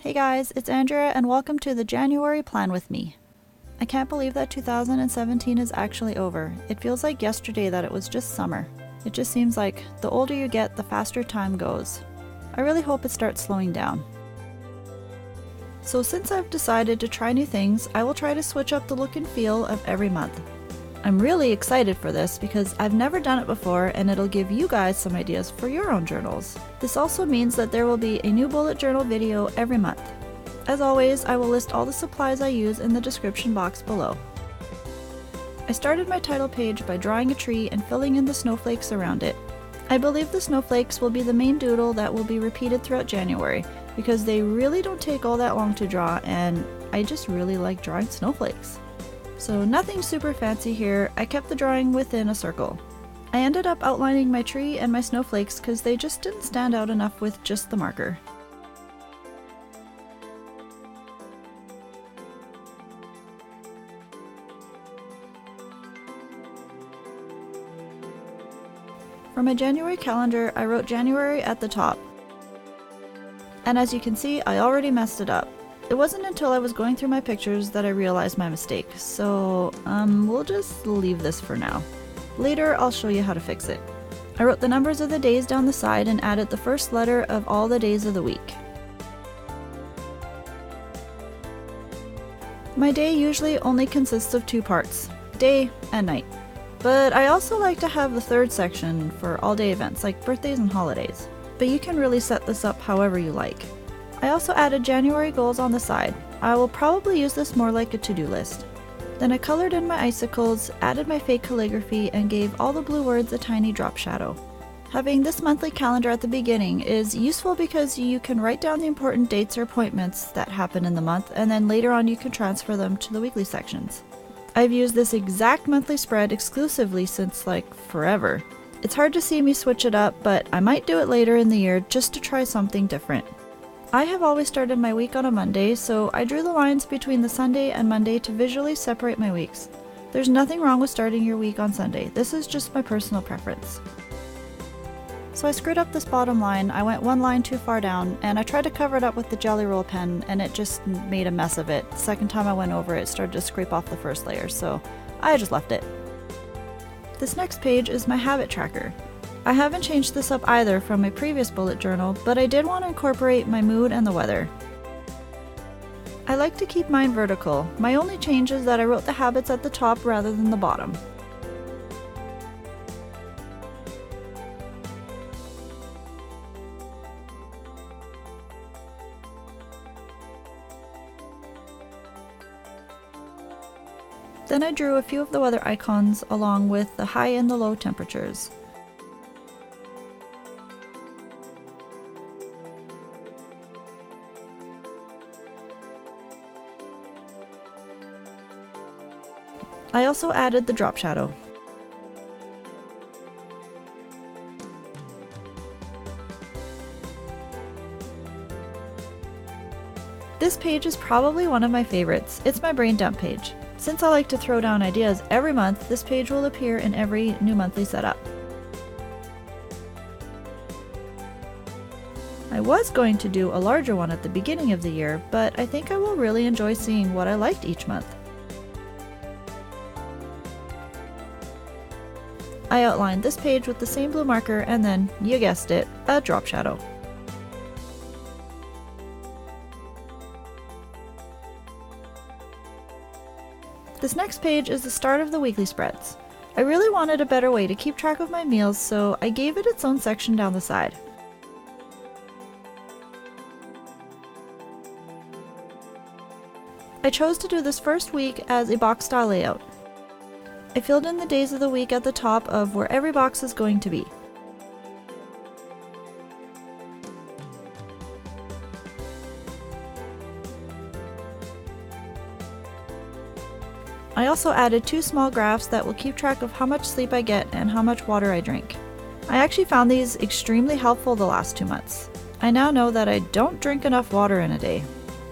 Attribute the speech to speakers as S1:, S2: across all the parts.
S1: Hey guys, it's Andrea and welcome to the January Plan with me. I can't believe that 2017 is actually over. It feels like yesterday that it was just summer. It just seems like the older you get, the faster time goes. I really hope it starts slowing down. So since I've decided to try new things, I will try to switch up the look and feel of every month. I'm really excited for this because I've never done it before and it'll give you guys some ideas for your own journals. This also means that there will be a new bullet journal video every month. As always, I will list all the supplies I use in the description box below. I started my title page by drawing a tree and filling in the snowflakes around it. I believe the snowflakes will be the main doodle that will be repeated throughout January because they really don't take all that long to draw and I just really like drawing snowflakes. So nothing super fancy here, I kept the drawing within a circle. I ended up outlining my tree and my snowflakes because they just didn't stand out enough with just the marker. For my January calendar, I wrote January at the top. And as you can see, I already messed it up. It wasn't until I was going through my pictures that I realized my mistake, so we'll just leave this for now. Later, I'll show you how to fix it. I wrote the numbers of the days down the side and added the first letter of all the days of the week. My day usually only consists of two parts, day and night. But I also like to have the third section for all-day events like birthdays and holidays. But you can really set this up however you like. I also added January goals on the side. I will probably use this more like a to-do list. Then I colored in my icicles, added my fake calligraphy, and gave all the blue words a tiny drop shadow. Having this monthly calendar at the beginning is useful because you can write down the important dates or appointments that happen in the month, and then later on you can transfer them to the weekly sections. I've used this exact monthly spread exclusively since like forever. It's hard to see me switch it up, but I might do it later in the year just to try something different. I have always started my week on a Monday, so I drew the lines between the Sunday and Monday to visually separate my weeks. There's nothing wrong with starting your week on Sunday, this is just my personal preference. So I screwed up this bottom line, I went one line too far down, and I tried to cover it up with the Jelly Roll pen, and it just made a mess of it. The second time I went over it, it started to scrape off the first layer, so I just left it. This next page is my habit tracker. I haven't changed this up either from my previous bullet journal, but I did want to incorporate my mood and the weather. I like to keep mine vertical. My only change is that I wrote the habits at the top rather than the bottom. Then I drew a few of the weather icons along with the high and the low temperatures. I also added the drop shadow. This page is probably one of my favorites. It's my brain dump page. Since I like to throw down ideas every month, this page will appear in every new monthly setup. I was going to do a larger one at the beginning of the year, but I think I will really enjoy seeing what I liked each month. I outlined this page with the same blue marker and then, you guessed it, a drop shadow. This next page is the start of the weekly spreads. I really wanted a better way to keep track of my meals, so I gave it its own section down the side. I chose to do this first week as a box style layout. I filled in the days of the week at the top of where every box is going to be. I also added two small graphs that will keep track of how much sleep I get and how much water I drink. I actually found these extremely helpful the last 2 months. I now know that I don't drink enough water in a day.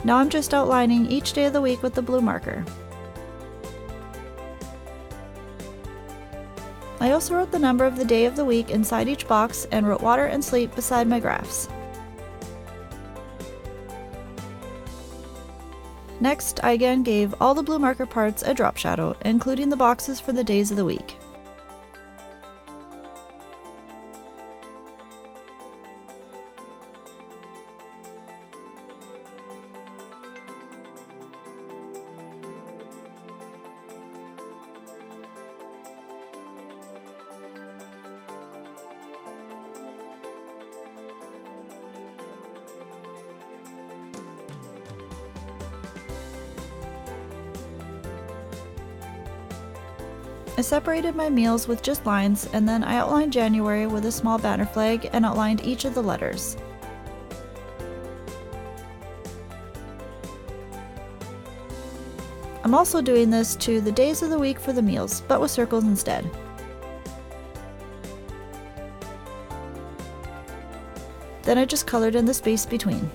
S1: Now I'm just outlining each day of the week with the blue marker. I also wrote the number of the day of the week inside each box and wrote water and sleep beside my graphs. Next, I again gave all the blue marker parts a drop shadow, including the boxes for the days of the week. I separated my meals with just lines, and then I outlined January with a small banner flag and outlined each of the letters. I'm also doing this to the days of the week for the meals, but with circles instead. Then I just colored in the space between.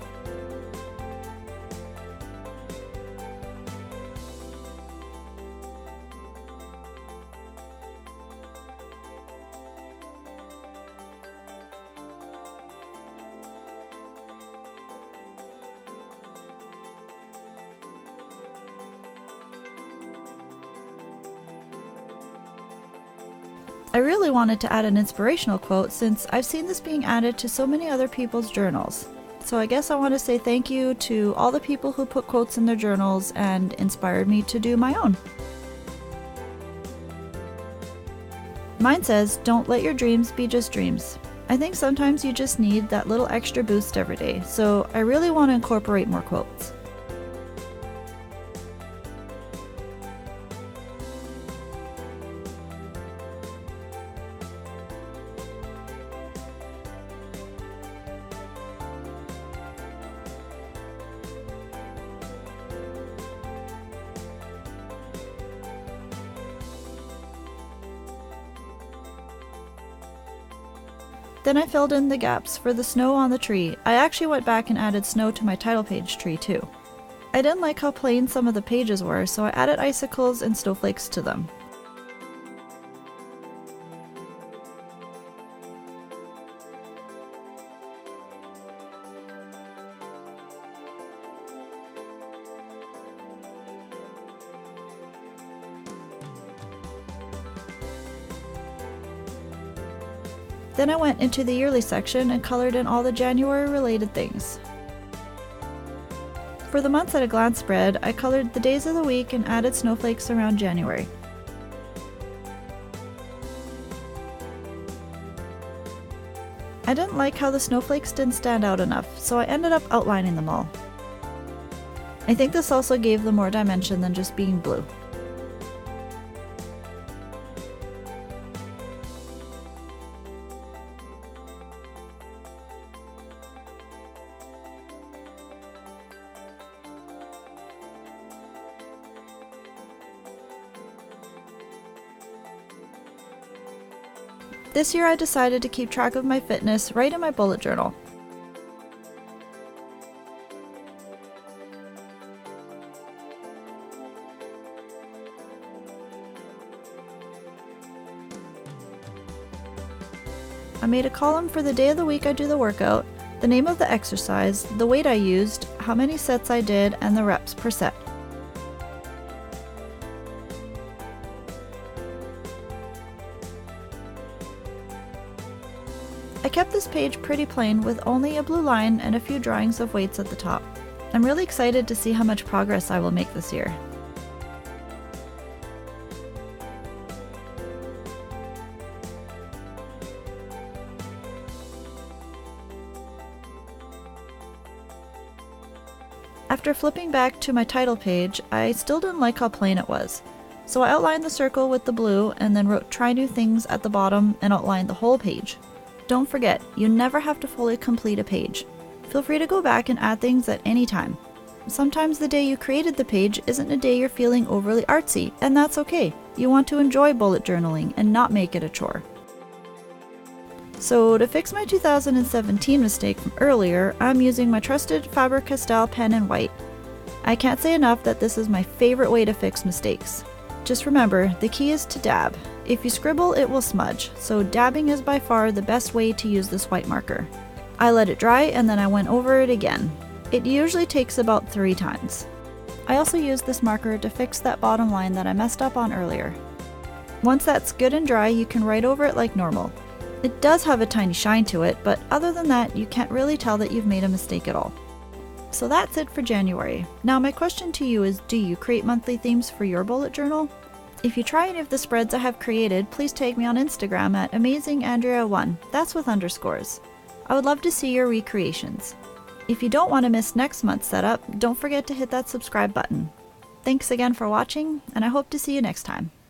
S1: I really wanted to add an inspirational quote since I've seen this being added to so many other people's journals. So I guess I want to say thank you to all the people who put quotes in their journals and inspired me to do my own. Mine says, "Don't let your dreams be just dreams." I think sometimes you just need that little extra boost every day, so I really want to incorporate more quotes. Then I filled in the gaps for the snow on the tree. I actually went back and added snow to my title page tree too. I didn't like how plain some of the pages were, so I added icicles and snowflakes to them. Then I went into the yearly section and colored in all the January related things. For the months at a glance spread, I colored the days of the week and added snowflakes around January. I didn't like how the snowflakes didn't stand out enough, so I ended up outlining them all. I think this also gave them more dimension than just being blue. This year I decided to keep track of my fitness right in my bullet journal. I made a column for the day of the week I do the workout, the name of the exercise, the weight I used, how many sets I did, and the reps per set. I kept this page pretty plain with only a blue line and a few drawings of weights at the top. I'm really excited to see how much progress I will make this year. After flipping back to my title page, I still didn't like how plain it was. So I outlined the circle with the blue and then wrote "Try new things" at the bottom and outlined the whole page. Don't forget, you never have to fully complete a page. Feel free to go back and add things at any time. Sometimes the day you created the page isn't a day you're feeling overly artsy, and that's okay. You want to enjoy bullet journaling and not make it a chore. So to fix my 2017 mistake from earlier, I'm using my trusted Faber-Castel pen in white. I can't say enough that this is my favorite way to fix mistakes. Just remember, the key is to dab. If you scribble, it will smudge, so dabbing is by far the best way to use this white marker. I let it dry and then I went over it again. It usually takes about 3 times. I also used this marker to fix that bottom line that I messed up on earlier. Once that's good and dry, you can write over it like normal. It does have a tiny shine to it, but other than that, you can't really tell that you've made a mistake at all. So that's it for January. Now my question to you is, do you create monthly themes for your bullet journal? If you try any of the spreads I have created, please tag me on Instagram at Amazing-Andrea1, that's with underscores. I would love to see your recreations. If you don't want to miss next month's setup, don't forget to hit that subscribe button. Thanks again for watching, and I hope to see you next time.